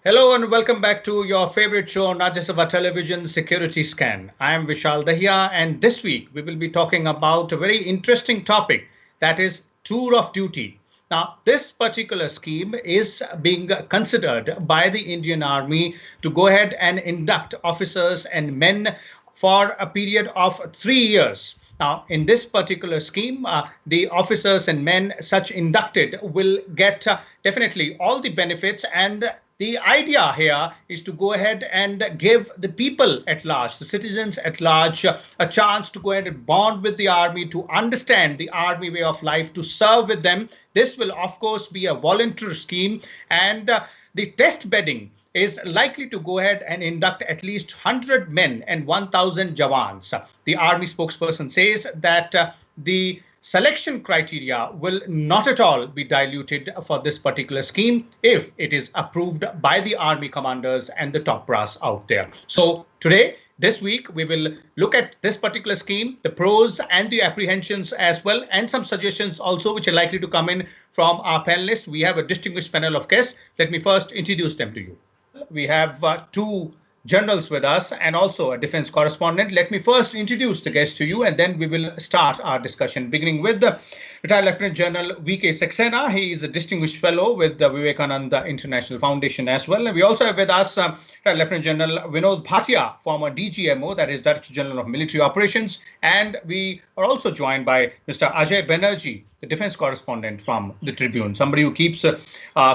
Hello and welcome back to your favorite show on Rajya Sabha Television, Security Scan. I am Vishal Dahiya, and this week we will be talking about a very interesting topic, that is tour of duty. Now, this particular scheme is being considered by the Indian Army to go ahead and induct officers and men for a period of 3 years. Now, in this particular scheme, the officers and men such inducted will get definitely all the benefits, and the idea here is to go ahead and give the people at large, the citizens at large, a chance to go ahead and bond with the army, to understand the army way of life, to serve with them. This will, of course, be a voluntary scheme, and the test bedding is likely to go ahead and induct at least 100 men and 1,000 jawans. The army spokesperson says that the selection criteria will not at all be diluted for this particular scheme if it is approved by the army commanders and the top brass out there. So today, this week, we will look at this particular scheme, the pros and the apprehensions as well, and some suggestions also which are likely to come in from our panelists. We have a distinguished panel of guests. Let me first introduce them to you. We have two generals with us and also a defense correspondent. Let me first introduce the guests to you, and then we will start our discussion, beginning with the retired Lieutenant General V.K. Saxena. He is a distinguished fellow with the Vivekananda International Foundation as well. And we also have with us retired Lieutenant General Vinod Bhatia, former DGMO, that is Director General of Military Operations. And we are also joined by Mr. Ajay Banerjee, the defense correspondent from the Tribune, somebody who keeps a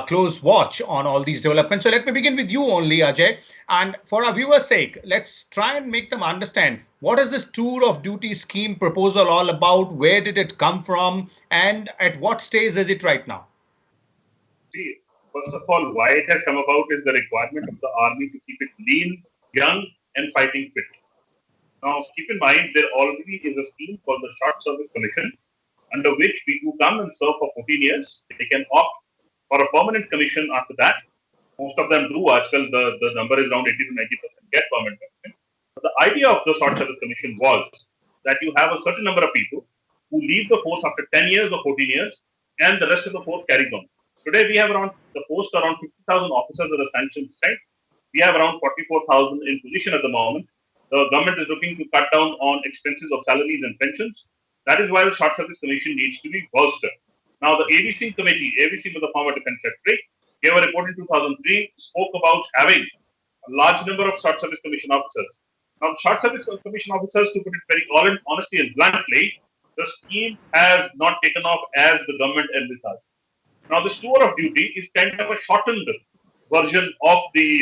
close watch on all these developments. So let me begin with you only, Ajay. And for our viewers' sake, let's try and make them understand, what is this tour of duty scheme proposal all about? Where did it come from? And at what stage is it right now? See, first of all, why it has come about is the requirement of the army to keep it lean, young, and fighting fit. Now, keep in mind, there already is a scheme called the Short Service Commission, under which people come and serve for 14 years. They can opt for a permanent commission after that. Most of them do. Actually, the number is around 80 to 90% get permanent commission. But the idea of the Short Service Commission was that you have a certain number of people who leave the force after 10 years or 14 years, and the rest of the force carries on. Today, we have around the post around 50,000 officers that are sanctioned side. We have around 44,000 in position at the moment. The government is looking to cut down on expenses of salaries and pensions. That is why the Short Service Commission needs to be bolstered. Now, the ABC committee, ABC was the former defense secretary, gave a report in 2003, spoke about having a large number of Short Service Commission officers. Now, Short Service Commission officers, to put it very honestly and bluntly, the scheme has not taken off as the government envisaged. Now, this tour of duty is kind of a shortened version of the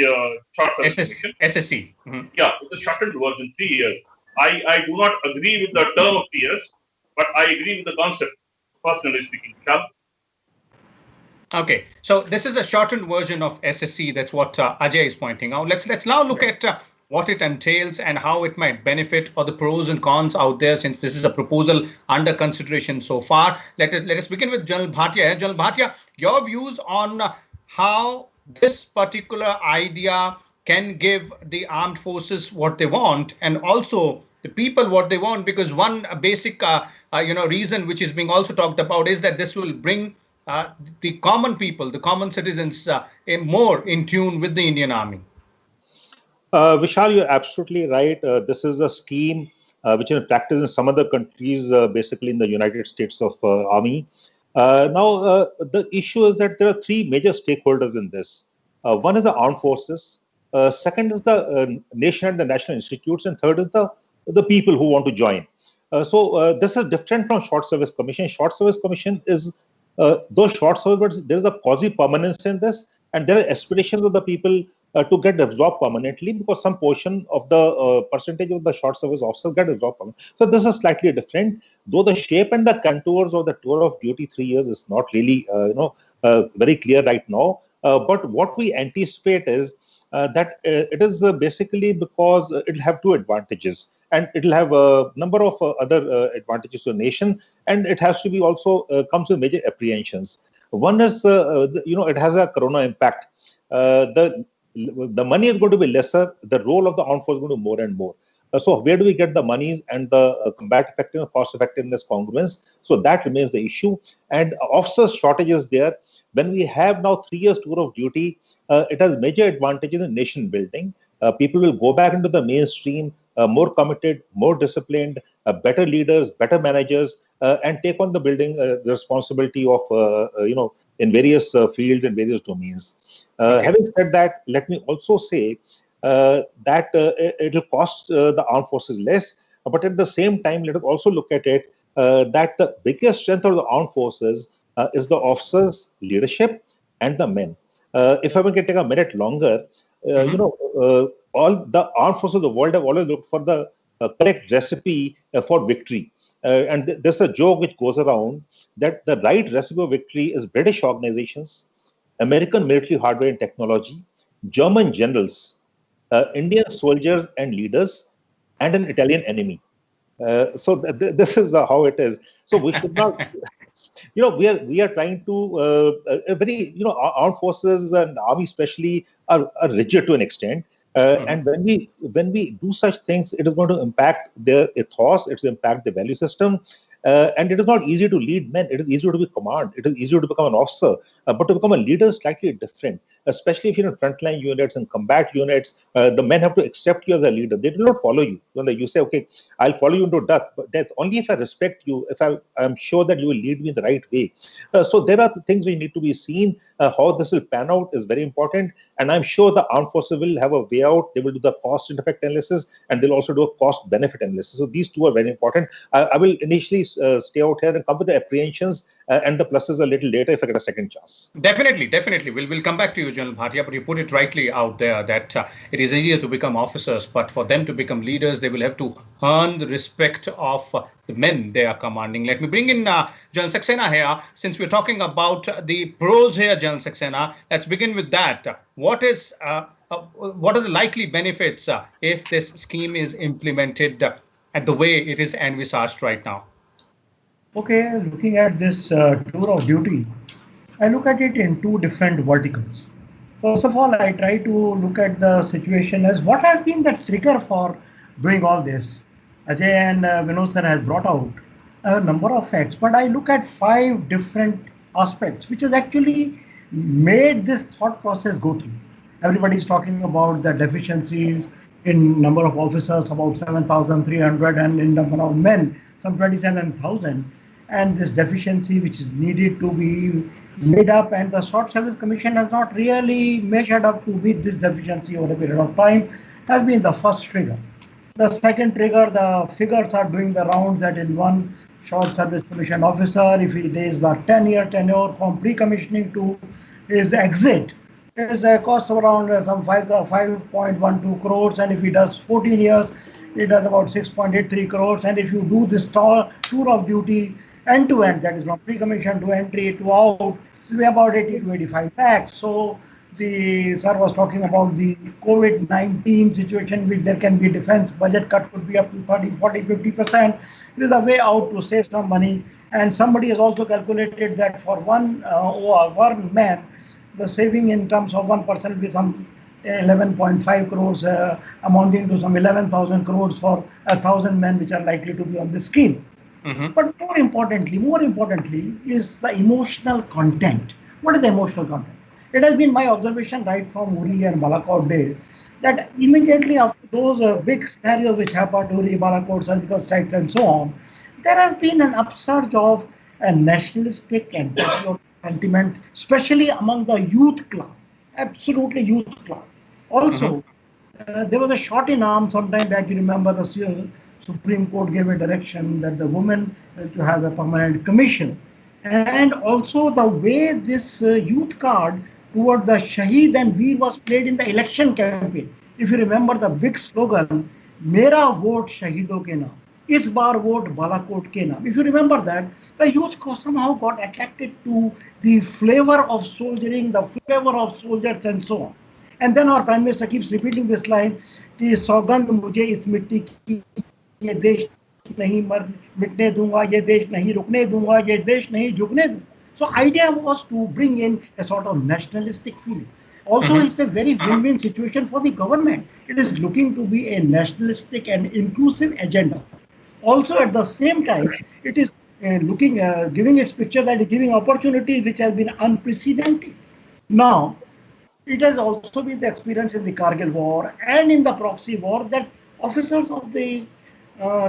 Short Service Commission. SSC. Mm-hmm. Yeah, it's a shortened version, 3 years. I do not agree with the term of 3 years, but I agree with the concept, personally speaking. Vishal? Okay, so this is a shortened version of SSC. That's what Ajay is pointing out. Let's now look at what it entails and how it might benefit, or the pros and cons out there, since this is a proposal under consideration so far. Let us begin with General Bhatia. General Bhatia, your views on how this particular idea can give the armed forces what they want, and also the people what they want, because one basic reason which is being also talked about is that this will bring the common people, the common citizens, more in tune with the Indian Army. Vishal, you're absolutely right. This is a scheme which is practiced in some other countries, basically in the United States of Army. Now, the issue is that there are three major stakeholders in this. One is the armed forces, second is the nation and the national institutes, and third is the people who want to join. So this is different from Short Service Commission. Short Service Commission is those short service, but there is a quasi-permanence in this, and there are aspirations of the people to get absorbed permanently, because some portion of the percentage of the short service officers get absorbed permanently. So this is slightly different, though the shape and the contours of the tour of duty 3 years is not really very clear right now. But what we anticipate is that it is basically because it will have two advantages, and it will have a number of other advantages to the nation, and it has to be also comes with major apprehensions. One is, it has a corona impact. The money is going to be lesser. The role of the armed force is going to be more and more. So where do we get the monies and the combat effectiveness, cost effectiveness, congruence? So that remains the issue. And officer shortage is there. When we have now 3 years tour of duty, it has major advantages in nation building. People will go back into the mainstream, more committed, more disciplined, better leaders, better managers, and take on the building the responsibility of in various fields and various domains. Having said that, let me also say that it will cost the armed forces less, but at the same time, let us also look at it that the biggest strength of the armed forces is the officers' leadership and the men. If I can take a minute longer, all the armed forces of the world have always looked for the correct recipe for victory. And there's a joke which goes around that the right recipe of victory is British organizations, American military hardware and technology, German generals, Indian soldiers and leaders, and an Italian enemy. So this is how it is. So we should not, we are trying to very, armed forces and army especially are rigid to an extent. And when we do such things, it is going to impact their ethos, it's impact the value system. And it is not easy to lead men. It is easier to be command. It is easier to become an officer. But to become a leader is slightly different, especially if you're in frontline units and combat units. The men have to accept you as a leader. They do not follow you. You say, okay, I'll follow you into death only if I respect you, if I'm sure that you will lead me in the right way. So there are things which need to be seen. How this will pan out is very important. And I'm sure the armed forces will have a way out. They will do the cost and effect analysis, and they'll also do a cost benefit analysis. So these two are very important. I will initially stay out here and come with the apprehensions and the pluses a little later if I get a second chance. Definitely. We'll come back to you, General Bhatia, but you put it rightly out there that it is easier to become officers, but for them to become leaders, they will have to earn the respect of the men they are commanding. Let me bring in General Saxena here. Since we're talking about the pros here, General Saxena, let's begin with that. What are the likely benefits if this scheme is implemented at the way it is envisaged right now? Okay, looking at this tour of duty, I look at it in two different verticals. First of all, I try to look at the situation as what has been the trigger for doing all this. Ajay and Vinod sir has brought out a number of facts, but I look at 5 different aspects which has actually made this thought process go through. Everybody is talking about the deficiencies in number of officers, about 7,300, and in number of men, some 27,000. And this deficiency which is needed to be made up, and the Short Service Commission has not really measured up to meet this deficiency over a period of time, has been the first trigger. The second trigger, the figures are doing the rounds that in one Short Service Commission officer, if he is the 10-year tenure from pre-commissioning to his exit, is a cost of around some 5.12 crores, and if he does 14 years, it does about 6.83 crores. And if you do this tour of duty end to end, that is from pre-commission to entry to out, it will be about 80 to 85 lakhs. So the sir was talking about the COVID-19 situation, which there can be defense budget cut could be up to 30, 40, 50%. It is a way out to save some money. And somebody has also calculated that for one man, the saving in terms of 1% will be some 11.5 crores, amounting to some 11,000 crores for 1,000 men which are likely to be on this scheme. But more importantly is the emotional content. What is the emotional content? It has been my observation right from Uri and Balakot days that immediately after those big scenarios which happened, Uri, Balakot, surgical strikes and so on, there has been an upsurge of a nationalistic and patriotic sentiment, especially among the youth class, absolutely youth class. Also, there was a shot in arm sometime back. You remember the Supreme Court gave a direction that the women to have a permanent commission. And also the way this youth card toward the Shaheed and Veer was played in the election campaign. If you remember the big slogan, Mera vote Shaheedon ke naam, is bar vote Balakot ke naam. If you remember that, the youth somehow got attracted to the flavor of soldiering, the flavor of soldiers and so on. And then our Prime Minister keeps repeating this line, कि सौगंध मुझे इस मिट्टी की, ये देश नहीं मिटने दूंगा, ये देश नहीं रुकने दूंगा, ये देश नहीं झुकने दूंगा. So idea was to bring in a sort of nationalistic feeling. Also, it's a very win-win situation for the government. It is looking to be a nationalistic and inclusive agenda. Also, at the same time, it is giving its picture that is giving opportunities which has been unprecedented. Now, it has also been the experience in the Kargil war and in the proxy war that officers of the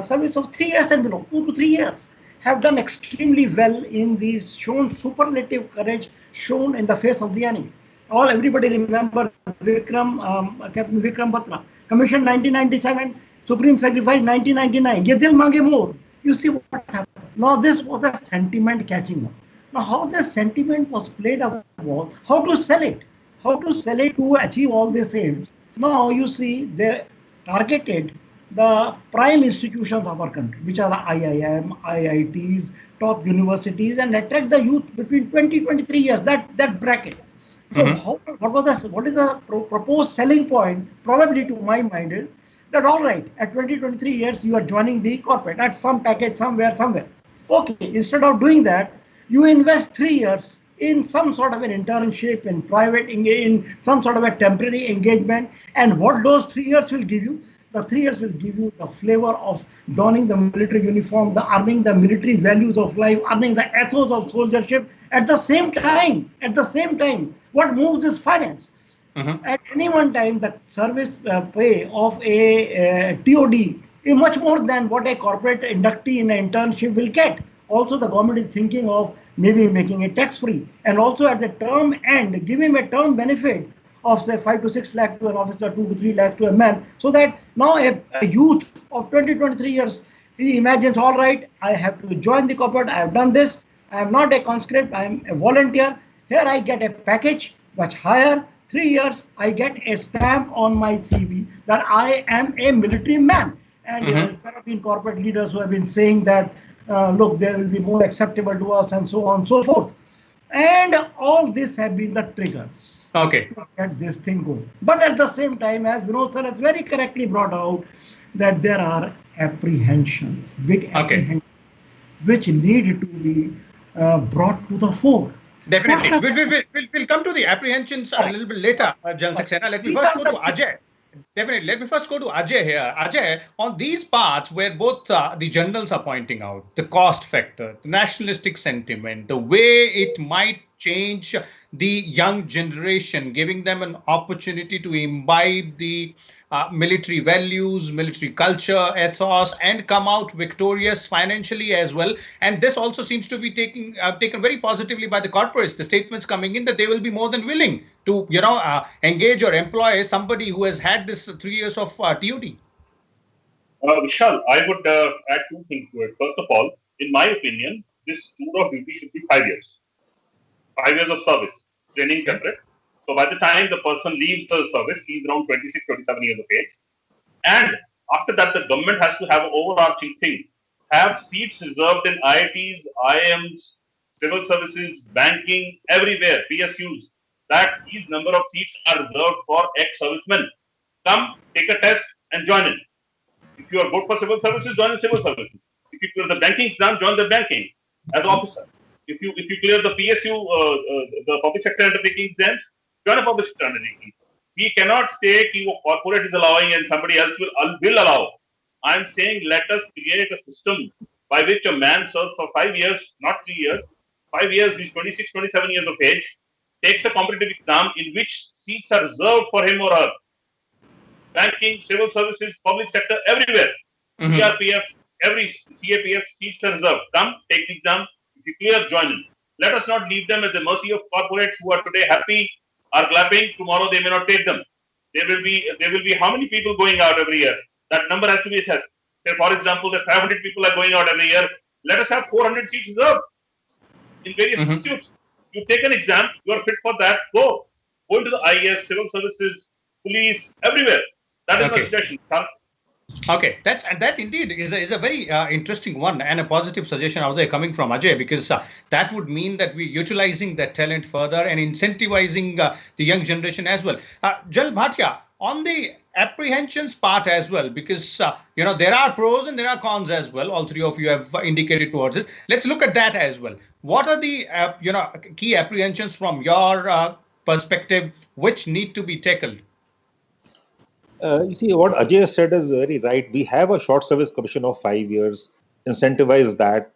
service of 3 years and below, 2 to 3 years, have done extremely well in these, shown superlative courage shown in the face of the enemy. Everybody remembers Captain Vikram Batra, Commission 1997, Supreme Sacrifice 1999. Ye dil mange more. You see what happened. Now this was a sentiment catching up. Now how this sentiment was played out was how to sell it. How to sell it to achieve all these aims. Now you see they targeted the prime institutions of our country, which are the IIM, IITs, top universities, and attract the youth between 20 to 23 years, that bracket. So what is the proposed selling point, probably to my mind, is that all right, at 20 to 23 years, you are joining the corporate at some package somewhere. Okay, instead of doing that, you invest 3 years in some sort of an internship, in in some sort of a temporary engagement. And what those 3 years will give you? The 3 years will give you the flavor of donning the military uniform, the earning the military values of life, earning the ethos of soldiership. At the same time, what moves is finance. At any one time, the service pay of a ToD is much more than what a corporate inductee in an internship will get. Also, the government is thinking of maybe making it tax-free, and also at the term end, give him a term benefit of say 5 to 6 lakh to an officer, 2 to 3 lakh to a man, so that now a youth of 20 to 23 years, he imagines, all right, I have to join the corporate, I have done this, I am not a conscript, I am a volunteer, here I get a package much higher, 3 years, I get a stamp on my CV that I am a military man. And there have been corporate leaders who have been saying that, look, there will be more acceptable to us and so on and so forth. And all this have been the triggers. Okay. To get this thing going. But at the same time, as Vinod sir has very correctly brought out, that there are apprehensions, big apprehensions, which need to be brought to the fore. Definitely. We'll come to the apprehensions a little bit later, General Saxena. Let me first go to Ajay. Definitely. Let me first go to Ajay here. Ajay, on these parts where both the generals are pointing out, the cost factor, the nationalistic sentiment, the way it might change the young generation, giving them an opportunity to imbibe the military values, military culture, ethos, and come out victorious financially as well. And this also seems to be taken very positively by the corporates. The statements coming in that they will be more than willing to, engage or employ somebody who has had this 3 years of ToD. Vishal, I would add two things to it. First of all, in my opinion, this tour of duty should be 5 years. 5 years of service, training separate. So by the time the person leaves the service, he's around 26, 27 years of age. And after that, the government has to have an overarching thing. Have seats reserved in IITs, IIMs, civil services, banking, everywhere, PSUs. That these number of seats are reserved for ex-servicemen. Come, take a test and join in. If you are good for civil services, join in civil services. If you clear the banking exam, join the banking as officer. If you clear the PSU, the public sector undertaking exams, join a public sector undertaking. We cannot say that corporate is allowing and somebody else will allow. I am saying let us create a system by which a man serves for 5 years, not 3 years. 5 years, he's 26, 27 years of age, takes a competitive exam in which seats are reserved for him or her. Banking, civil services, public sector, everywhere. CRPF, every CAPF seats are reserved. Come, take the exam. If you clear, join in. Let us not leave them at the mercy of corporates who are today happy, are clapping. Tomorrow they may not take them. There will be how many people going out every year? That number has to be assessed. Say, for example, that 500 people are going out every year. Let us have 400 seats reserved in various institutes. You take an exam, you are fit for that. Go into the IAS, civil services, police, everywhere. That is my suggestion. Okay, that indeed is a very interesting one and a positive suggestion out there coming from Ajay, because that would mean that we're utilizing that talent further and incentivizing the young generation as well. Jal Bhatia, on the apprehensions part as well, because there are pros and there are cons as well. All three of you have indicated towards this. Let's look at that as well. What are the key apprehensions from your perspective which need to be tackled? You see, what Ajay said is very right. We have a short service commission of 5 years. Incentivize that.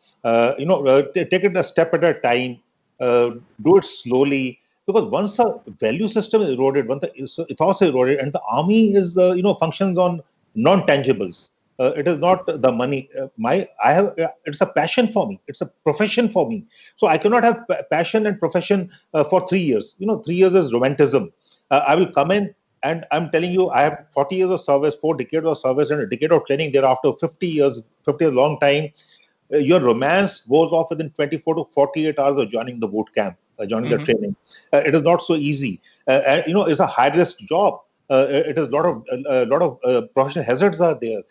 Take it a step at a time. Do it slowly. Because once a value system is eroded, once the ethos is eroded, and the army is, functions on non-tangibles. It is not the money. It's a passion for me. It's a profession for me. So I cannot have passion and profession for 3 years. 3 years is romanticism. I will come in, and I'm telling you, I have 40 years of service, 4 decades of service, and a decade of training. Thereafter, 50 years, 50 is a long time. Your romance goes off within 24 to 48 hours of joining the boot camp, joining the training. It is not so easy. It's a high risk job. It is a lot of professional hazards are there.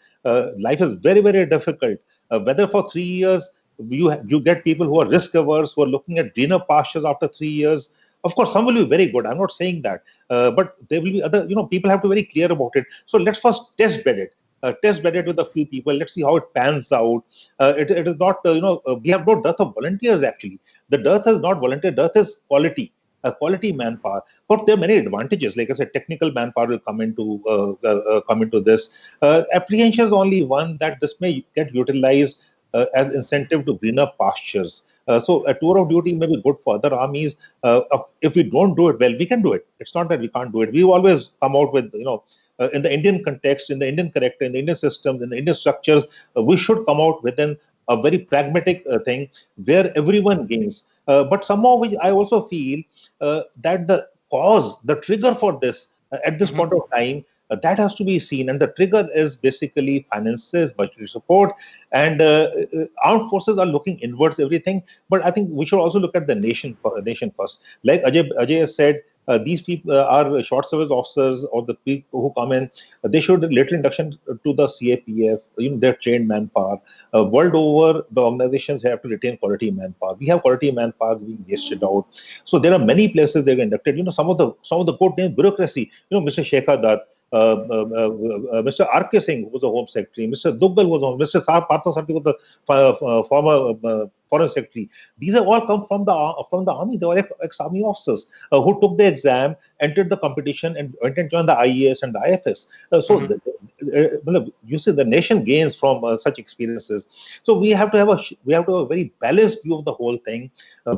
Life is very, very difficult. Whether for 3 years you get people who are risk averse, who are looking at greener pastures after 3 years. Of course, some will be very good. I'm not saying that, but there will be other. People have to be very clear about it. So let's first test bed it. Test bed it with a few people. Let's see how it pans out. It is not, we have no dearth of volunteers actually. The dearth is not volunteer, dearth is quality. Quality manpower. But there are many advantages. Like I said, technical manpower will come into this. Apprehension is only one, that this may get utilized as incentive to greener pastures. So a tour of duty may be good for other armies. If we don't do it well, we can do it. It's not that we can't do it. We've always come out with, in the Indian context, in the Indian character, in the Indian systems, in the Indian structures, we should come out within a very pragmatic thing where everyone gains. But somehow I also feel that the cause, the trigger for this at this point of time, that has to be seen. And the trigger is basically finances, budgetary support, and armed forces are looking inwards, everything. But I think we should also look at the nation first. Like Ajay has said, these people are short service officers, or the people who come in. They should little induction to the CAPF. Their trained manpower. World over, the organizations have to retain quality manpower. We have quality manpower being wasted out. So there are many places they get inducted. Some of the good name bureaucracy. Mr. Shekhar Dutt. Mr. R.K. Singh, who was the Home Secretary, Mr. Duggal was on, Mr. Partha Sarthi was the former Foreign Secretary. These have all come from the army. They were ex-army officers who took the exam, entered the competition, and went and joined the IES and the IFS. You see, the nation gains from such experiences. So we have to have a very balanced view of the whole thing,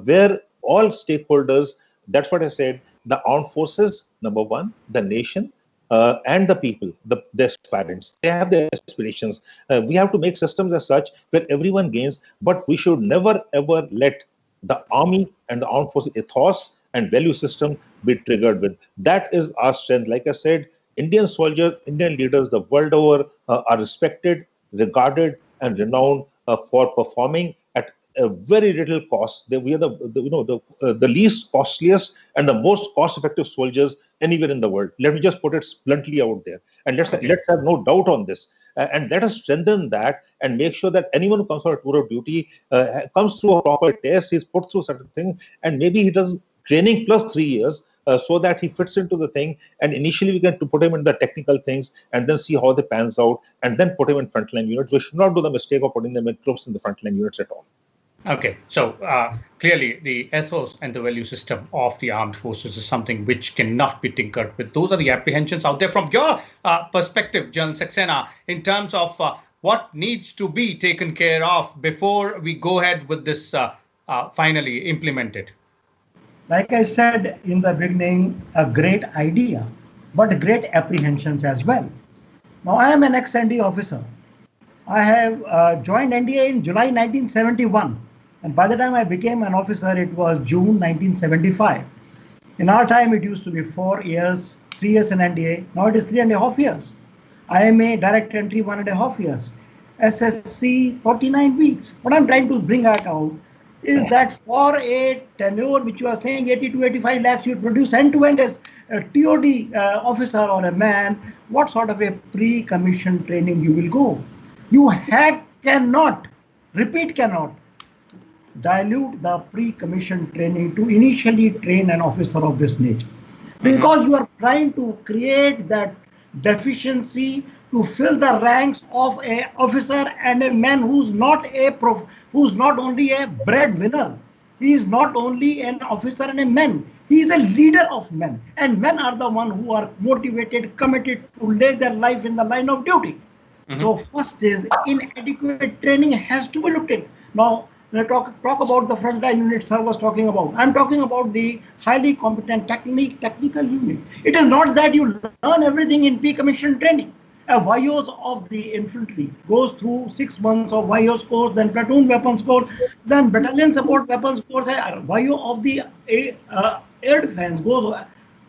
where all stakeholders. That's what I said. The armed forces, number one, the nation. And the people, the aspirants, they have their aspirations. We have to make systems as such where everyone gains, but we should never ever let the army and the armed forces ethos and value system be triggered with. That is our strength. Like I said, Indian soldiers, Indian leaders, the world over are respected, regarded, and renowned for performing at a very little cost. We are the least costliest and the most cost-effective soldiers anywhere in the world. Let me just put it bluntly out there, and let's have no doubt on this. And let us strengthen that and make sure that anyone who comes for a tour of duty comes through a proper test. He's put through certain things, and maybe he does training plus 3 years. So that he fits into the thing, and initially we get to put him in the technical things, and then see how they pans out, and then put him in frontline units. We should not do the mistake of putting them in troops in the frontline units at all. Okay, so clearly the ethos and the value system of the armed forces is something which cannot be tinkered with. Those are the apprehensions out there. From your perspective, General Saxena, in terms of what needs to be taken care of before we go ahead with this finally implemented? Like I said in the beginning, a great idea, but great apprehensions as well. Now, I am an ex-NDA officer. I have joined NDA in July 1971. And by the time I became an officer, it was June 1975. In our time, it used to be 4 years, 3 years in NDA. Now it is 3.5 years. IMA, direct entry, 1.5 years. SSC, 49 weeks. What I'm trying to bring out is that for a tenure, which you are saying 80 to 85 lakhs, you produce end-to-end as a ToD officer or a man, what sort of a pre-commission training you will go? You cannot dilute the pre-commission training to initially train an officer of this nature. Because you are trying to create that deficiency to fill the ranks of an officer and a man who's not only a breadwinner, He is not only an officer and a man, he is a leader of men. And men are the one who are motivated, committed to lay their life in the line of duty. So first is inadequate training has to be looked at. Now, let's talk about the frontline units I was talking about. I'm talking about the highly competent technical unit. It is not that you learn everything in pre-commissioned training. A YOs of the infantry goes through 6 months of YOs course, then platoon weapons course, then battalion support weapons course. YO of the air defense goes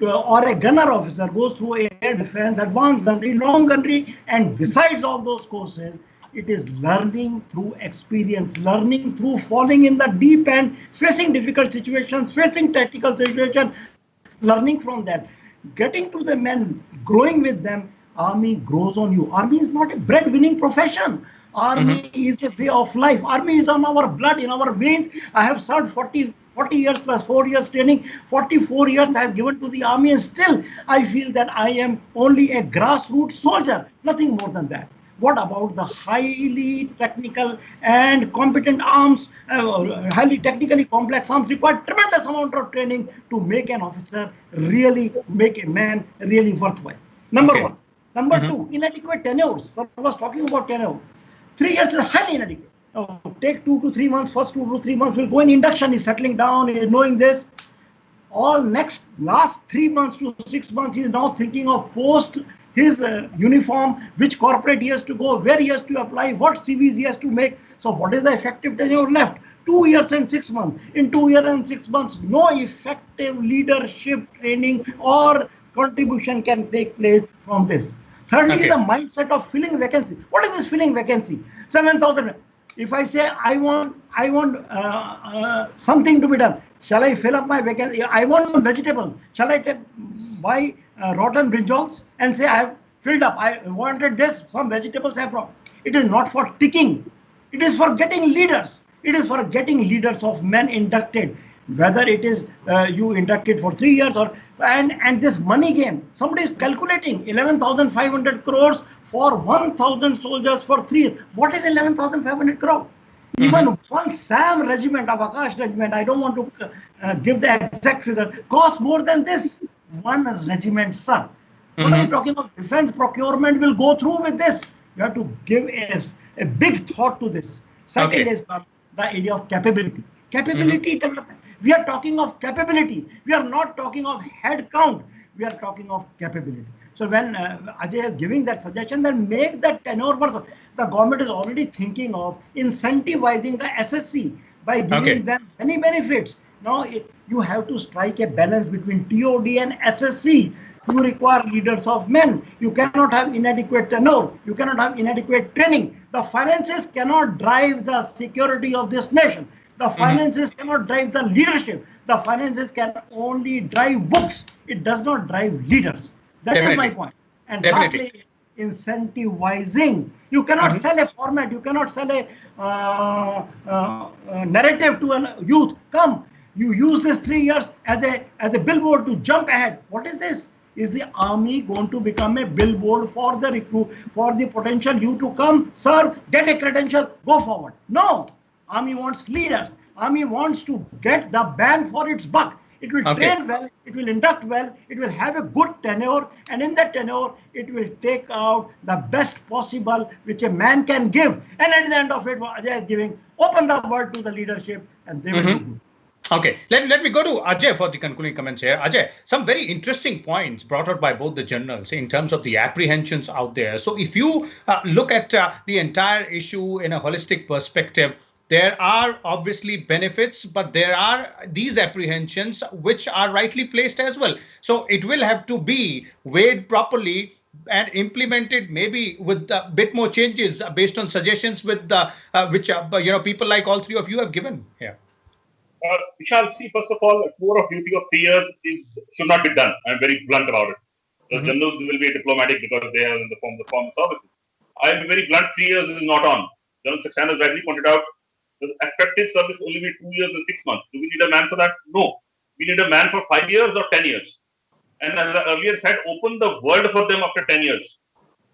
or a gunner officer goes through air defense, advanced gunnery, long gunnery, and besides all those courses, it is learning through experience, learning through falling in the deep end, facing difficult situations, facing tactical situations, learning from that, getting to the men, growing with them. Army grows on you. Army is not a breadwinning profession. Army is a way of life. Army is on our blood, in our veins. I have served 40 years plus 4 years training. 44 years I have given to the army, and still I feel that I am only a grassroots soldier, nothing more than that. What about the highly technical and competent arms, highly technically complex arms require tremendous amount of training to make an officer really, make a man really worthwhile. Number one. Number two, inadequate tenures. So I was talking about tenure. 3 years is highly inadequate. Take 2 to 3 months, first 2 to 3 months will go in induction, he's settling down, he's knowing this. Last 3 months to 6 months, he is now thinking of post his uniform, which corporate he has to go, where he has to apply, what CVs he has to make. So what is the effective tenure left? 2 years and 6 months. In 2 years and 6 months, no effective leadership training or contribution can take place from this. Thirdly, the mindset of filling vacancy. What is this filling vacancy? 7,000. If I say I want something to be done, shall I fill up my vacancy? I want some vegetables. Shall I buy rotten brinjals and say I have filled up? I wanted this. Some vegetables I have brought. It is not for ticking. It is for getting leaders. It is for getting leaders of men inducted. Whether it is you inducted for 3 years or and this money game, somebody is calculating 11,500 crores for 1,000 soldiers for 3 years. What is 11,500 crores? Even one SAM regiment of Akash regiment, I don't want to give the exact figure, costs more than this. One regiment, sir. What are you talking about? Defense procurement will go through with this. You have to give a big thought to this. Second is the area of capability. Capability development. We are talking of capability. We are not talking of head count. We are talking of capability. So when Ajay is giving that suggestion, then make that tenure worth. The government is already thinking of incentivizing the SSC by giving them many benefits. Now you have to strike a balance between ToD and SSC. You require leaders of men. You cannot have inadequate tenure. You cannot have inadequate training. The finances cannot drive the security of this nation. The finances cannot drive the leadership. The finances can only drive books. It does not drive leaders. That is my point. And lastly, incentivizing. You cannot sell a format. You cannot sell a narrative to a youth. Come, you use this 3 years as a billboard to jump ahead. What is this? Is the army going to become a billboard for the recruit, for the potential youth to come, serve, get a credential, go forward? No. Army wants leaders. Army wants to get the bang for its buck. It will train well, it will induct well, it will have a good tenure, and in that tenure, it will take out the best possible which a man can give. And at the end of it, what Ajay is giving, open the world to the leadership, and they will do good. Okay, let me go to Ajay for the concluding comments here. Ajay, some very interesting points brought out by both the generals in terms of the apprehensions out there. So if you look at the entire issue in a holistic perspective, there are obviously benefits, but there are these apprehensions which are rightly placed as well. So it will have to be weighed properly and implemented, maybe with a bit more changes based on suggestions with which people like all three of you have given here. Vishal, see, first of all, a tour of duty of 3 years should not be done. I'm very blunt about it. The generals will be diplomatic because they are in the form of services. I'll be very blunt. 3 years is not on. General Saxena has rightly pointed out the effective service will only be 2 years and 6 months. Do we need a man for that? No. We need a man for 5 years or 10 years. And as I earlier said, open the world for them after 10 years.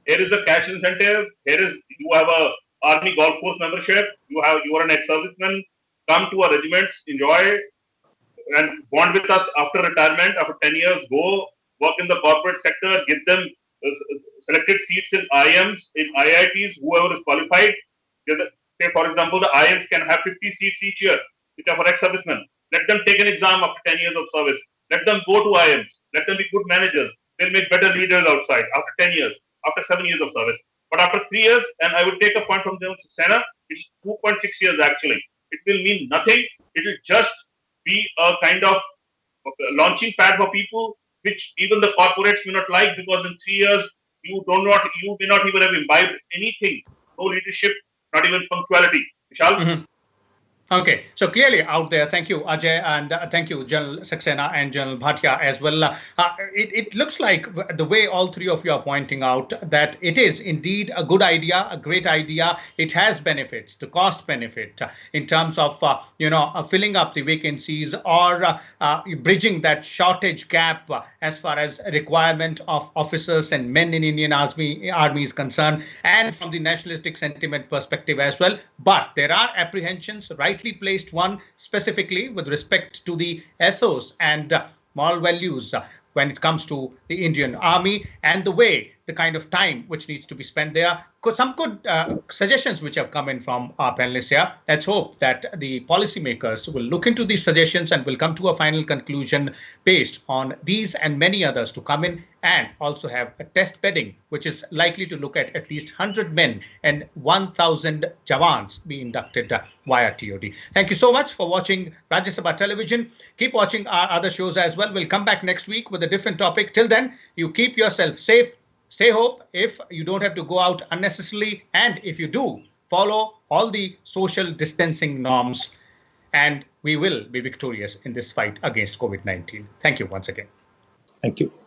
Here is the cash incentive. Here is, you have a army golf course membership. You are an ex-serviceman. come to our regiments, enjoy and bond with us after retirement, after 10 years, go work in the corporate sector, give them selected seats in IIMs, in IITs, whoever is qualified. Say, for example, the IIMs can have 50 seats each year, which are for ex-servicemen. Let them take an exam after 10 years of service. Let them go to IIMs. Let them be good managers. They'll make better leaders outside after 10 years, after 7 years of service. But after 3 years, and I would take a point from the Saxena, it's 2.6 years actually. It will mean nothing. It will just be a kind of launching pad for people, which even the corporates may not like, because in 3 years you may not even have imbibed anything, no leadership, not even punctuality. Vishal? Mm-hmm. Okay, so clearly out there. Thank you, Ajay, and thank you, General Saxena and General Bhatia as well. It looks like the way all three of you are pointing out that it is indeed a good idea, a great idea. It has benefits, the cost benefit in terms of filling up the vacancies or bridging that shortage gap as far as requirement of officers and men in Indian Army is concerned, and from the nationalistic sentiment perspective as well. But there are apprehensions, rightly placed one specifically with respect to the ethos and moral values when it comes to the Indian Army and the way, the kind of time which needs to be spent there. Some good suggestions which have come in from our panelists here. Let's hope that the policymakers will look into these suggestions and will come to a final conclusion based on these and many others to come in, and also have a test bedding which is likely to look at least 100 men and 1,000 jawans be inducted via ToD. Thank you so much for watching Rajya Sabha Television. Keep watching our other shows as well. We'll come back next week with a different topic. Till then, you keep yourself safe. Stay home if you don't have to go out unnecessarily. And if you do, follow all the social distancing norms. And we will be victorious in this fight against COVID-19. Thank you once again. Thank you.